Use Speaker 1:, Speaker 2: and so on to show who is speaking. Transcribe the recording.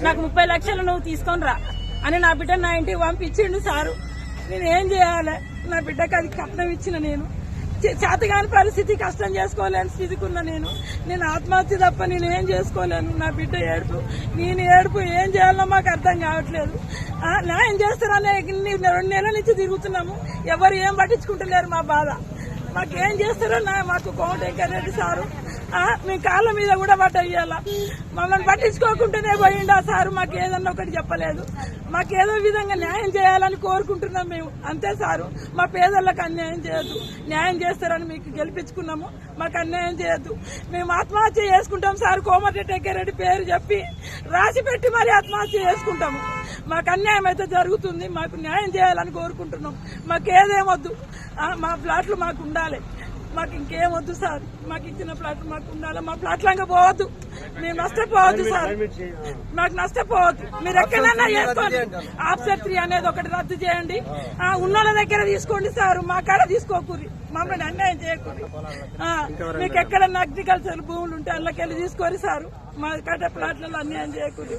Speaker 1: నాకు 30 లక్షలు నువ్వు తీసుకొని రా అని నా బిడ్డ నా ఇంటికి పంపించిండు సారు. నేను ఏం చేయాలి? నా బిడ్డకి అది కట్నం ఇచ్చిన నేను చేతగాని పరిస్థితి, కష్టం చేసుకోలేని స్థితికి ఉన్నా నేను ఆత్మహత్య తప్ప నేను ఏం చేసుకోలేను. నా బిడ్డ ఏడుపు, నేను ఏడుపు, ఏం చేయాలో మాకు అర్థం కావట్లేదు. న్యాయం చేస్తారనే 2 నెలల నుంచి తిరుగుతున్నాము, ఎవరు ఏం పట్టించుకుంటలేరు మా బాధ. మాకేం చేస్తారో మాకు కోమటిరెడ్డి రెడ్డి సారు మీ కాళ్ళ మీద కూడా పట్టయ్యాల. మమ్మల్ని పట్టించుకోకుండానే పోయిండా సారు. మాకు ఏదన్నా ఒకటి చెప్పలేదు. మాకేదో విధంగా న్యాయం చేయాలని కోరుకుంటున్నాం మేము, అంతే సారు. మా పేదలకు అన్యాయం చేయొద్దు. న్యాయం చేస్తారని మీకు గెలిపించుకున్నాము, మాకు అన్యాయం చేయొద్దు. మేము ఆత్మహత్య చేసుకుంటాం సార్. కోమటిరెడ్డి రెడ్డి పేరు చెప్పి రాసి పెట్టి మరి ఆత్మహత్య చేసుకుంటాము. మాకు అన్యాయం అయితే జరుగుతుంది. మాకు న్యాయం చేయాలని కోరుకుంటున్నాం. మాకేదేమొద్దు, మా ప్లాట్లు మాకు ఉండాలి. మాకు ఇంకేమొద్దు సార్. మాకు ఇచ్చిన ప్లాట్లు మాకు ఉండాలి. మా ప్లాట్లంగా పోవద్దు, మేము నష్టపోవద్దు సార్. మాకు నష్టపోవద్దు. మీరు ఎక్కడైనా చేసుకోండి. ఆఫ్సర్ 3 అనేది ఒకటి రద్దు చేయండి. ఉన్నోళ్ళ దగ్గర తీసుకోండి సార్, మా కాడ తీసుకోకూరి, మమ్మల్ని అన్యాయం చేయకూరి. మీకు ఎక్కడన్నా అగ్రికల్చర్ భూములు ఉంటే అందులోకెళ్ళి తీసుకోరు సారు. మా కాడ ప్లాట్లలో అన్యాయం చేయకూరి.